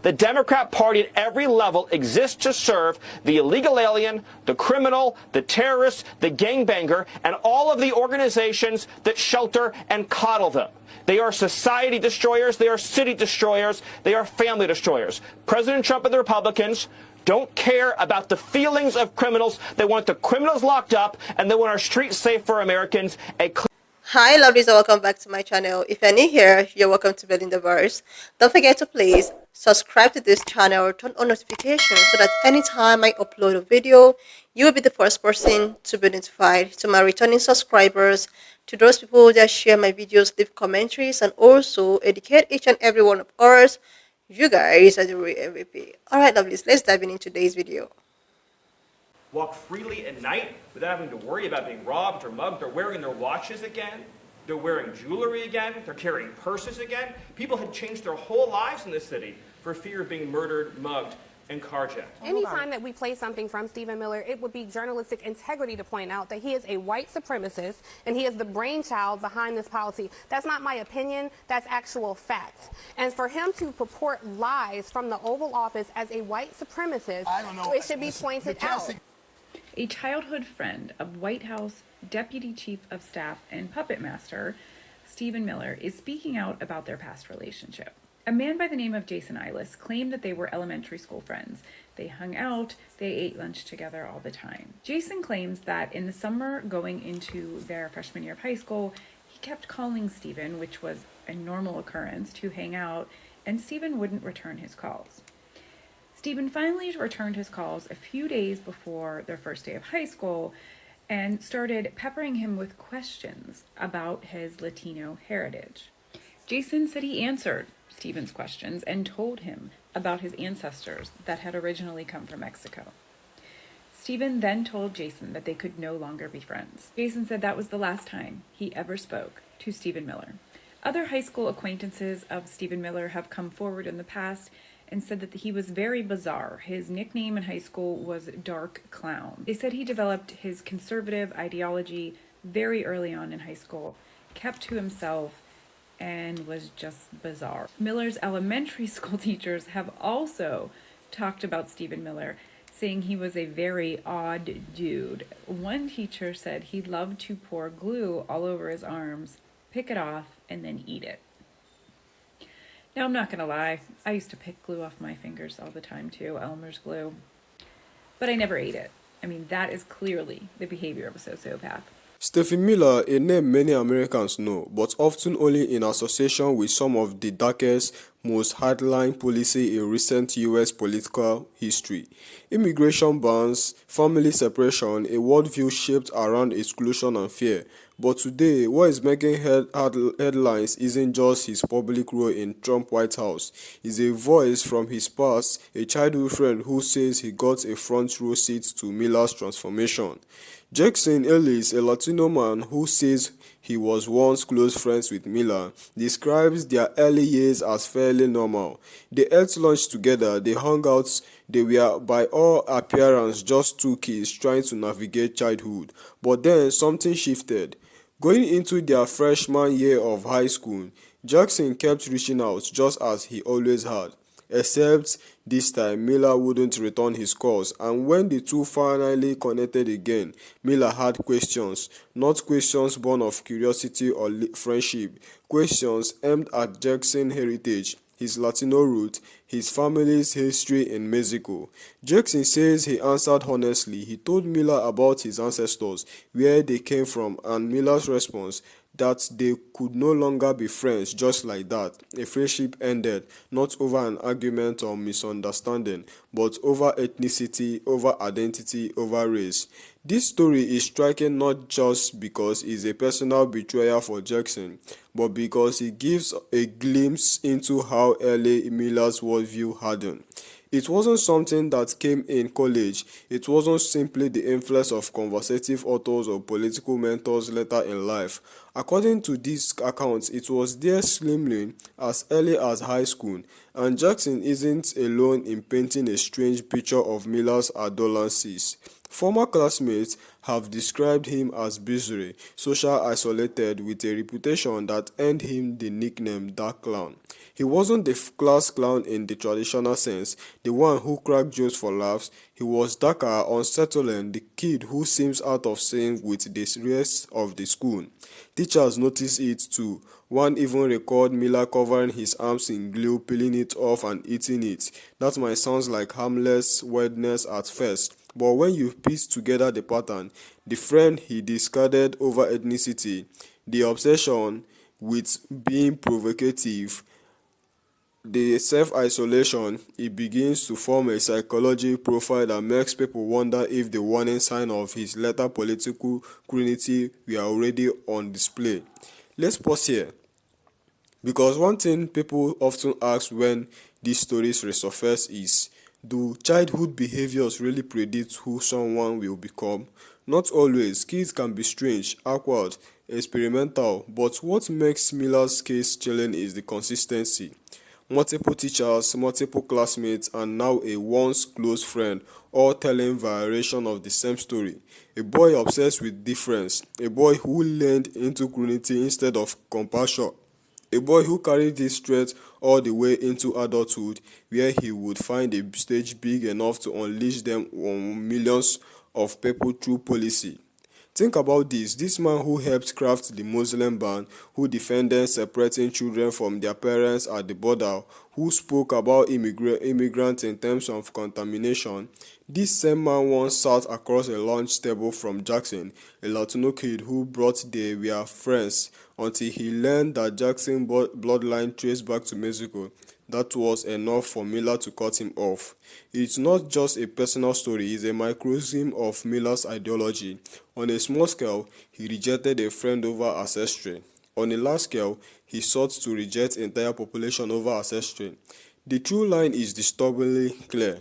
The Democrat Party at every level exists to serve the illegal alien, the criminal, the terrorist, the gangbanger, and all of the organizations that shelter and coddle them. They are society destroyers, they are city destroyers, they are family destroyers. President Trump and the Republicans don't care about the feelings of criminals. They want the criminals locked up, and they want our streets safe for Americans. Hi lovelies, and welcome back to my channel. If you're new here, you're welcome to Belinda Verse. Don't forget to please subscribe to this channel, turn on notifications so that anytime I upload a video, you will be the first person to be notified. To my returning subscribers, to those people that share my videos, leave commentaries, and also educate each and every one of us, you guys are the real MVP. Alright lovelies, let's dive in today's video. Walk freely at night without having to worry about being robbed or mugged. They're wearing their watches again. They're wearing jewelry again. They're carrying purses again. People had changed their whole lives in this city for fear of being murdered, mugged, and carjacked. Anytime that we play something from Stephen Miller, it would be journalistic integrity to point out that he is a white supremacist and he is the brainchild behind this policy. That's not my opinion, that's actual facts. And for him to purport lies from the Oval Office as a white supremacist, it should be pointed out. A childhood friend of White House Deputy Chief of Staff and puppet master Stephen Miller is speaking out about their past relationship. A man by the name of Jason Eilis claimed that they were elementary school friends. They hung out, they ate lunch together all the time. Jason claims that in the summer going into their freshman year of high school, he kept calling Stephen, which was a normal occurrence, to hang out, and Stephen wouldn't return his calls. Stephen finally returned his calls a few days before their first day of high school and started peppering him with questions about his Latino heritage. Jason said he answered Stephen's questions and told him about his ancestors that had originally come from Mexico. Stephen then told Jason that they could no longer be friends. Jason said that was the last time he ever spoke to Stephen Miller. Other high school acquaintances of Stephen Miller have come forward in the past and said that he was very bizarre. His nickname in high school was Dark Clown. They said he developed his conservative ideology very early on in high school, kept to himself, and was just bizarre. Miller's elementary school teachers have also talked about Stephen Miller, saying he was a very odd dude. One teacher said he loved to pour glue all over his arms, pick it off, and then eat it. Now, I'm not gonna lie, I used to pick glue off my fingers all the time too, Elmer's glue, but I never ate it. I mean, that is clearly the behavior of a sociopath. Stephen Miller, a name many Americans know, but often only in association with some of the darkest, most hardline policy in recent U.S. political history. Immigration bans, family separation, a worldview shaped around exclusion and fear. But today, what is making headlines isn't just his public role in Trump White House. It's a voice from his past, a childhood friend who says he got a front row seat to Miller's transformation. Jason Ellis, a Latino man who says he was once close friends with Miller, describes their early years as fairly normal. They ate lunch together, they hung out, they were by all appearance just two kids trying to navigate childhood. But then something shifted. Going into their freshman year of high school, Jackson kept reaching out just as he always had. Except this time, Miller wouldn't return his calls, and when the two finally connected again, Miller had questions. Not questions born of curiosity or friendship, questions aimed at Jackson's heritage, his Latino roots, his family's history in Mexico. Jackson says he answered honestly. He told Miller about his ancestors, where they came from, and Miller's response, that they could no longer be friends just like that. A friendship ended, not over an argument or misunderstanding, but over ethnicity, over identity, over race. This story is striking not just because it's a personal betrayal for Jackson, but because it gives a glimpse into how early Miller's worldview hardened. It wasn't something that came in college. It wasn't simply the influence of conversative authors or political mentors later in life. According to these accounts, it was there slimly as early as high school, and Jackson isn't alone in painting a strange picture of Miller's adolescence. Former classmates have described him as busy, social isolated with a reputation that earned him the nickname Dark Clown. He wasn't the class clown in the traditional sense, the one who cracked jokes for laughs. He was darker, unsettling, the kid who seems out of sync with the rest of the school. Teachers noticed it too. One even recalled Miller covering his arms in glue, peeling it off and eating it. That might sound like harmless weirdness at first, but when you piece together the pattern, the friend he discarded over ethnicity, the obsession with being provocative, the self-isolation, it begins to form a psychology profile that makes people wonder if the warning sign of his later political cruelty were already on display. Let's pause here, because one thing people often ask when these stories resurface is, do childhood behaviors really predict who someone will become? Not always. Kids can be strange, awkward, experimental, but what makes Miller's case chilling is the consistency. Multiple teachers, multiple classmates, and now a once close friend, all telling variation of the same story. A boy obsessed with difference, a boy who leaned into cruelty instead of compassion, a boy who carried this threat all the way into adulthood, where he would find a stage big enough to unleash them on millions of people through policy. Think about this man who helped craft the Muslim ban, who defended separating children from their parents at the border, who spoke about immigrants in terms of contamination. This same man once sat across a lunch table from Jackson, a Latino kid who brought they were friends, until he learned that Jackson's bloodline traced back to Mexico. That was enough for Miller to cut him off. It's not just a personal story, it's a microcosm of Miller's ideology. On a small scale, he rejected a friend over ancestry. On a large scale, he sought to reject entire population over ancestry. The true line is disturbingly clear.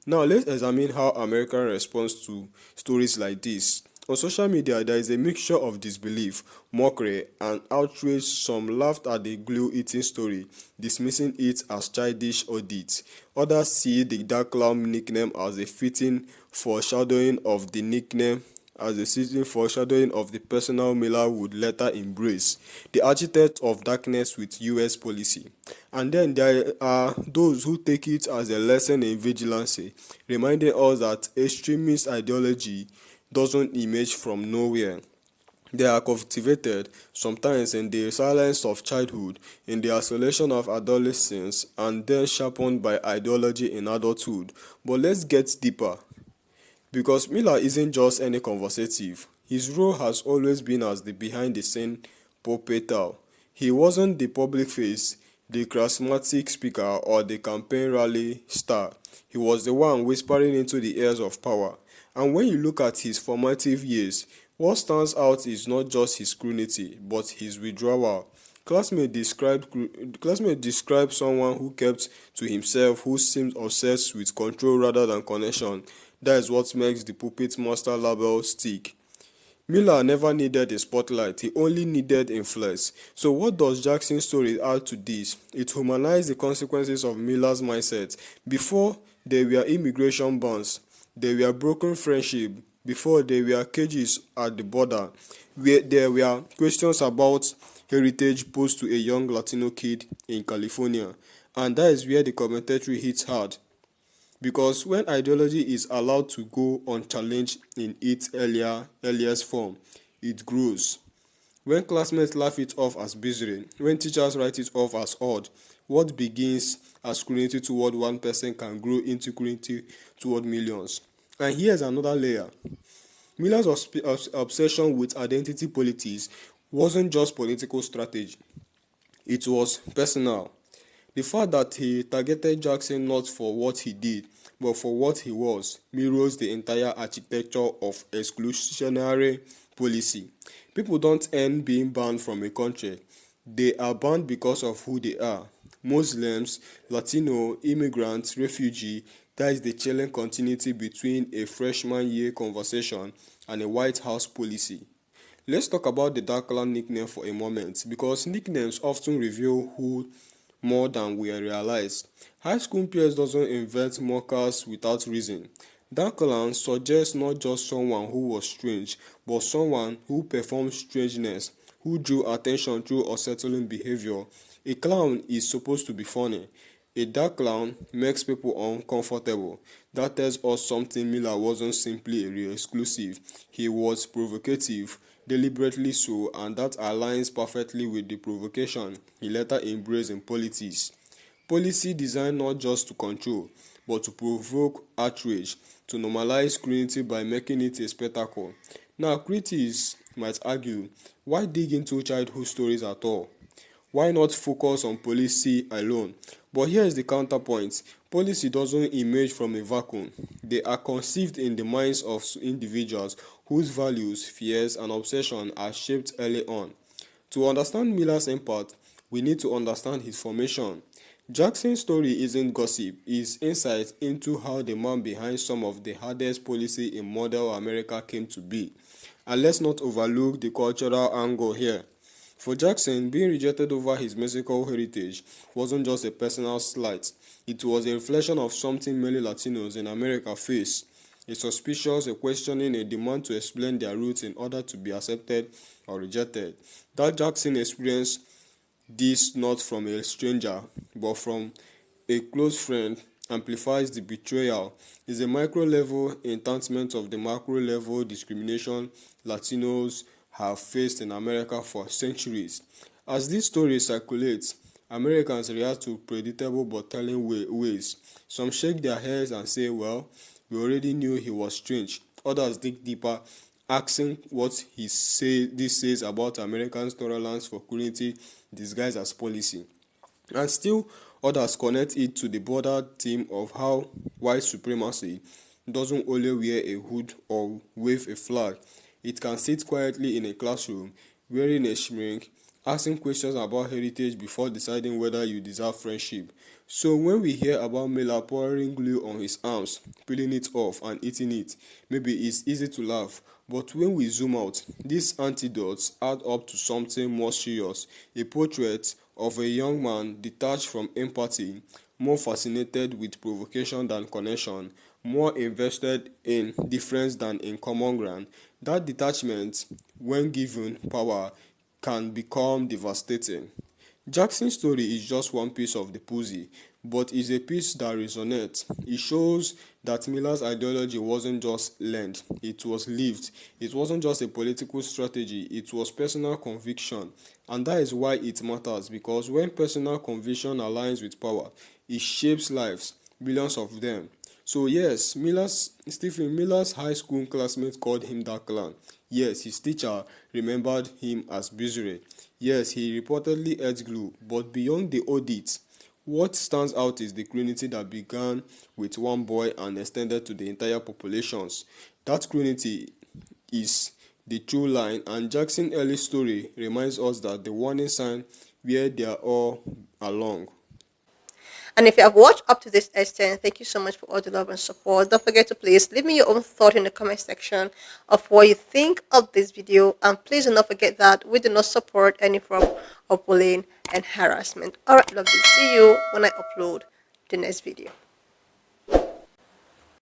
Now let's examine how America responds to stories like this. On social media, there is a mixture of disbelief, mockery, and outrage. Some laughed at the glue-eating story, dismissing it as childish or deeds. Others see the Dark Clown nickname as a fitting foreshadowing of the personal Miller would later embrace, the architect of darkness with U.S. policy. And then there are those who take it as a lesson in vigilance, reminding us that extremist ideology doesn't emerge from nowhere. They are cultivated, sometimes in the silence of childhood, in the isolation of adolescence, and then sharpened by ideology in adulthood. But let's get deeper, because Miller isn't just any conversative. His role has always been as the behind-the-scene puppeteer. He wasn't the public face, the charismatic speaker, or the campaign rally star. He was the one whispering into the ears of power. And when you look at his formative years, what stands out is not just his cruelty, but his withdrawal. Classmate described someone who kept to himself, who seemed obsessed with control rather than connection. That is what makes the puppet master label stick. Miller never needed a spotlight, he only needed influence. So what does Jackson's story add to this? It humanized the consequences of Miller's mindset. Before, there were immigration bans, there were broken friendship, before there were cages at the border, where there were questions about heritage posed to a young Latino kid in California. And that is where the commentary hits hard. Because when ideology is allowed to go unchallenged in its earliest form, it grows. When classmates laugh it off as bizarre, when teachers write it off as odd, what begins as cruelty toward one person can grow into cruelty toward millions. And here's another layer. Miller's obsession with identity politics wasn't just political strategy, it was personal. The fact that he targeted Jackson not for what he did, but for what he was, mirrors the entire architecture of exclusionary policy. People don't end being banned from a country. They are banned because of who they are. Muslims, Latino, immigrants, refugee. That is the chilling continuity between a freshman year conversation and a White House policy. Let's talk about the Dark Clown nickname for a moment, because nicknames often reveal who more than we realize. High school peers doesn't invent mockers without reason. That clown suggests not just someone who was strange, but someone who performed strangeness, who drew attention through unsettling behavior. A clown is supposed to be funny. A dark clown makes people uncomfortable. That tells us something. Miller wasn't simply a real exclusive. He was provocative, deliberately so, and that aligns perfectly with the provocation he later embraced in politics. Policy designed not just to control, but to provoke outrage, to normalize cruelty by making it a spectacle. Now, critics might argue, why dig into childhood stories at all? Why not focus on policy alone? But here is the counterpoint. Policy doesn't emerge from a vacuum. They are conceived in the minds of individuals whose values, fears, and obsession are shaped early on. To understand Miller's impact, we need to understand his formation. Jackson's story isn't gossip, it's insight into how the man behind some of the hardest policy in modern America came to be. And let's not overlook the cultural angle here. For Jackson, being rejected over his Mexican heritage wasn't just a personal slight, it was a reflection of something many Latinos in America face: a suspicion, a questioning, a demand to explain their roots in order to be accepted or rejected. That Jackson experienced this not from a stranger, but from a close friend, amplifies the betrayal, is a micro-level enhancement of the macro-level discrimination Latinos have faced in America for centuries. As this story circulates, Americans react to predictable but telling ways. Some shake their heads and say, well, we already knew he was strange. Others dig deeper, asking what this says about Americans' tolerance for cruelty disguised as policy. And still, others connect it to the broader theme of how white supremacy doesn't only wear a hood or wave a flag. It can sit quietly in a classroom, wearing a shrink, asking questions about heritage before deciding whether you deserve friendship. So when we hear about Miller pouring glue on his arms, peeling it off and eating it, maybe it's easy to laugh. But when we zoom out, these antidotes add up to something more serious: a portrait of a young man detached from empathy, more fascinated with provocation than connection, more invested in difference than in common ground. That detachment, when given power, can become devastating. Jackson's story is just one piece of the puzzle, but is a piece that resonates. It shows that Miller's ideology wasn't just learned, it was lived. It wasn't just a political strategy, it was personal conviction. And that is why it matters, because when personal conviction aligns with power, it shapes lives, billions of them. So yes, Stephen Miller's high school classmates called him that clown. Yes, his teacher remembered him as Bizarre. Yes, he reportedly ate glue, but beyond the audit, what stands out is the cruelty that began with one boy and extended to the entire populations. That cruelty is the true line, and Jackson's early story reminds us that the warning sign where they are all along. And if you have watched up to this extent, thank you so much for all the love and support. Don't forget to please leave me your own thought in the comment section of what you think of this video. And please do not forget that we do not support any form of bullying and harassment. Alright, lovely. See you when I upload the next video.